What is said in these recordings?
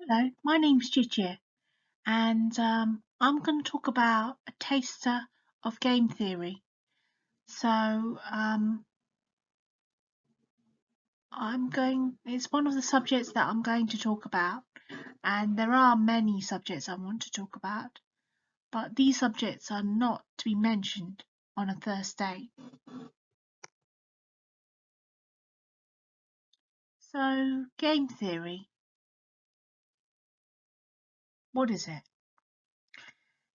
Hello, my name's Gigi, and I'm going to talk about a taster of game theory. So it's one of the subjects that I'm going to talk about, and there are many subjects I want to talk about, but these subjects are not to be mentioned on a Thursday. So, game theory, what is it?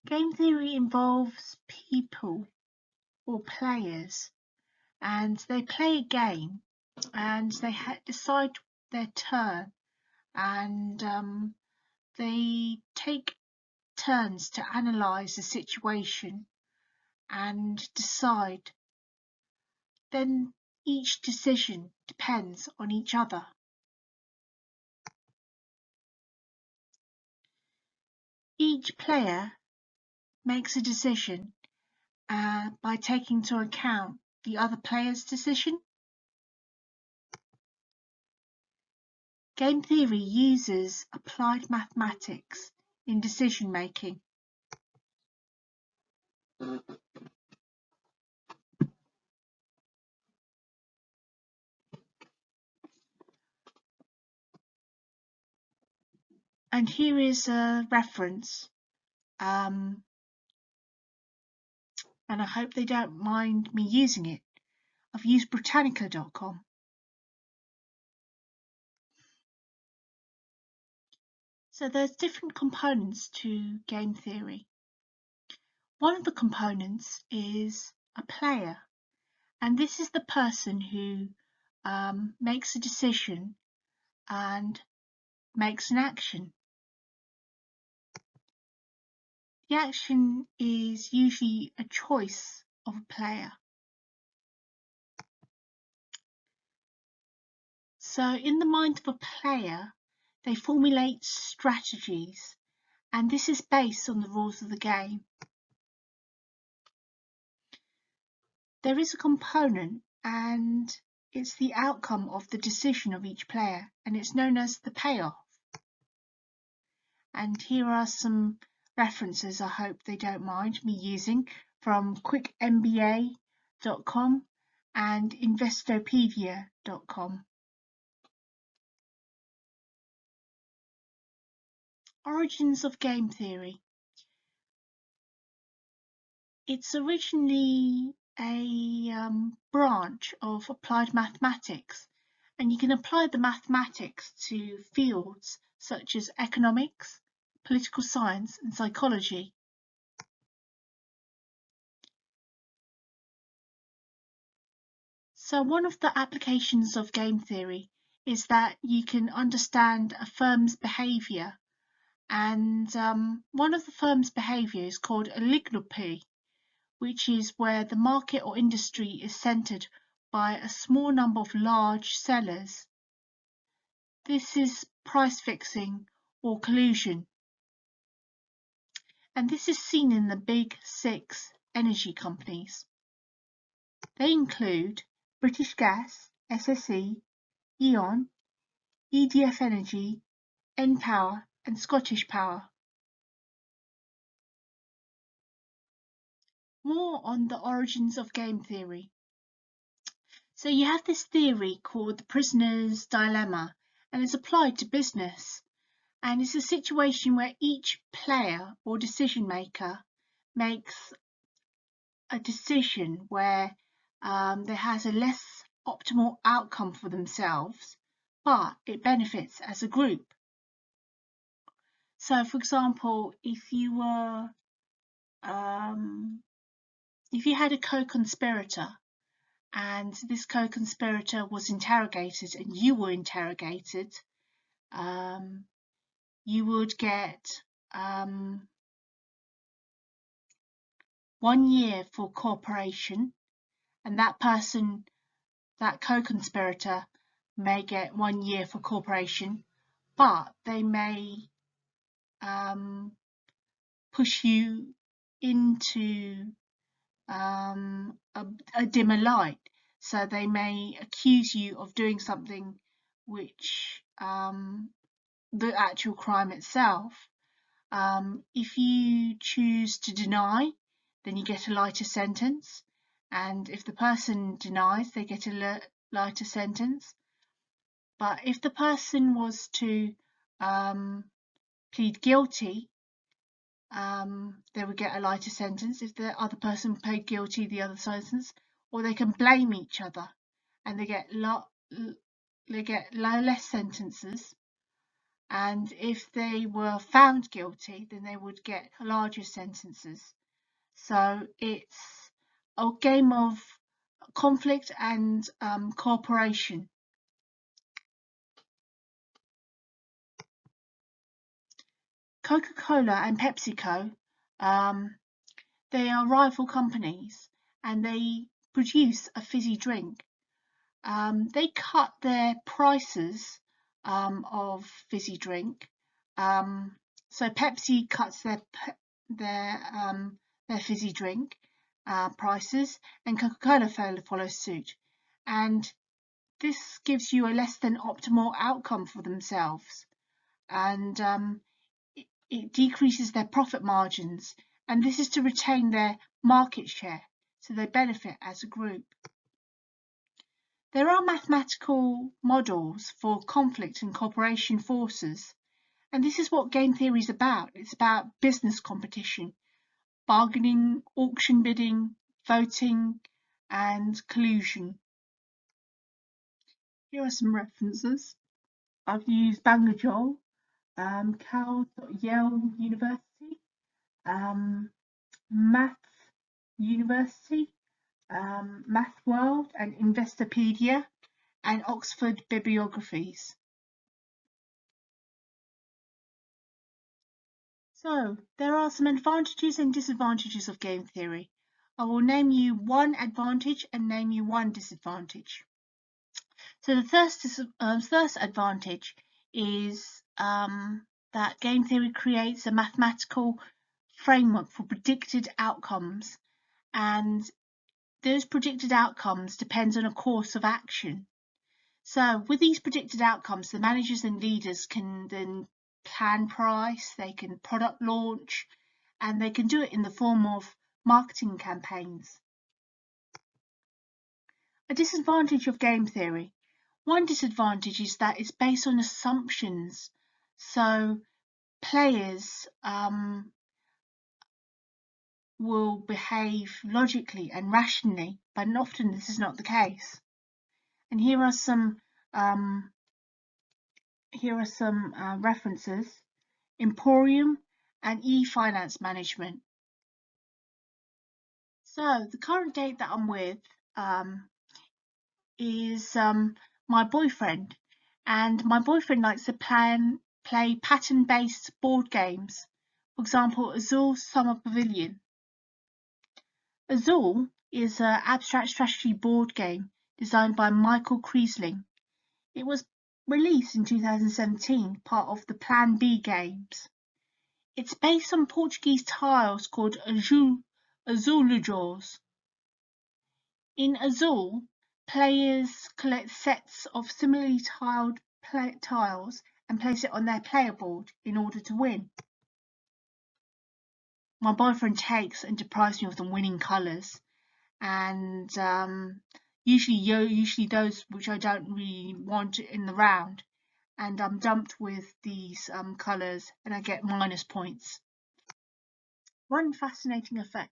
Game theory involves people or players, and they play a game and they decide their turn, and they take turns to analyze the situation and decide. Then each decision depends on each other. Each player makes a decision by taking into account the other player's decision. Game theory uses applied mathematics in decision making. And here is a reference, and I hope they don't mind me using it. I've used Britannica.com. So there's different components to game theory. One of the components is a player, and this is the person who makes a decision and makes an action. The action is usually a choice of a player. So in the mind of a player, they formulate strategies, and this is based on the rules of the game. There is a component, and it's the outcome of the decision of each player, and it's known as the payoff. And here are some references I hope they don't mind me using from quickmba.com and investopedia.com. Origins of game theory. It's originally a branch of applied mathematics, and you can apply the mathematics to fields such as economics, political science, and psychology. So one of the applications of game theory is that you can understand a firm's behaviour, and one of the firm's behaviour is called oligopoly, which is where the market or industry is centred by a small number of large sellers. This is price fixing or collusion, and this is seen in the big 6 energy companies. They include British Gas, SSE, E.ON, EDF Energy, npower and Scottish Power. More on the origins of game theory. So you have this theory called the prisoner's dilemma, and it's applied to business. And it's a situation where each player or decision maker makes a decision where there has a less optimal outcome for themselves, but it benefits as a group. So, for example, if you had a co-conspirator, and this co-conspirator was interrogated and you were interrogated, you would get 1 year for cooperation, and that person, that co-conspirator, may get 1 year for cooperation, but they may push you into a dimmer light. So they may accuse you of doing something which the actual crime itself. If you choose to deny, then you get a lighter sentence, and if the person denies, they get a lighter sentence. But if the person was to plead guilty, they would get a lighter sentence. If the other person plead guilty, the other sentence, or they can blame each other, and they get less sentences. And if they were found guilty, then they would get larger sentences. So it's a game of conflict and cooperation. Coca-Cola and PepsiCo, they are rival companies, and they produce a fizzy drink. They cut their prices of fizzy drink. So Pepsi cuts their fizzy drink prices, and Coca-Cola follows suit. And this gives you a less than optimal outcome for themselves, and it decreases their profit margins, and this is to retain their market share, so they benefit as a group. There are mathematical models for conflict and cooperation forces, and this is what game theory is about. It's about business competition, bargaining, auction bidding, voting, and collusion. Here are some references. I've used Bangajol, Yale University, Maths University, Math World and Investopedia, and Oxford Bibliographies. So, there are some advantages and disadvantages of game theory. I will name you one advantage and name you one disadvantage. So the first advantage is that game theory creates a mathematical framework for predicted outcomes, and those predicted outcomes depend on a course of action. So with these predicted outcomes, the managers and leaders can then plan price, they can product launch, and they can do it in the form of marketing campaigns. A disadvantage of game theory. One disadvantage is that it's based on assumptions. So players will behave logically and rationally, but often this is not the case. And here are some references: Emporium and e-finance management. So the current date that I'm with is my boyfriend, and my boyfriend likes to play pattern-based board games. For example, Azul Summer Pavilion. Azul is an abstract strategy board game designed by Michael Kriesling. It was released in 2017, part of the Plan B games. It's based on Portuguese tiles called azulejos. In Azul, players collect sets of similarly tiled tiles and place it on their player board in order to win. My boyfriend takes and deprives me of the winning colours, and usually those which I don't really want in the round, and I'm dumped with these colours and I get minus points. One fascinating fact.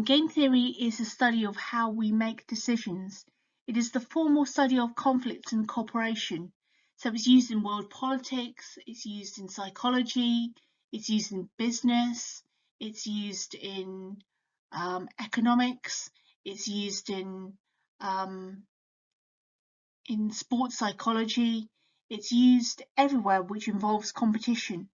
Game theory is a study of how we make decisions. It is the formal study of conflict and cooperation. So it's used in world politics, it's used in psychology, it's used in business, it's used in economics, it's used in sports psychology. It's used everywhere which involves competition.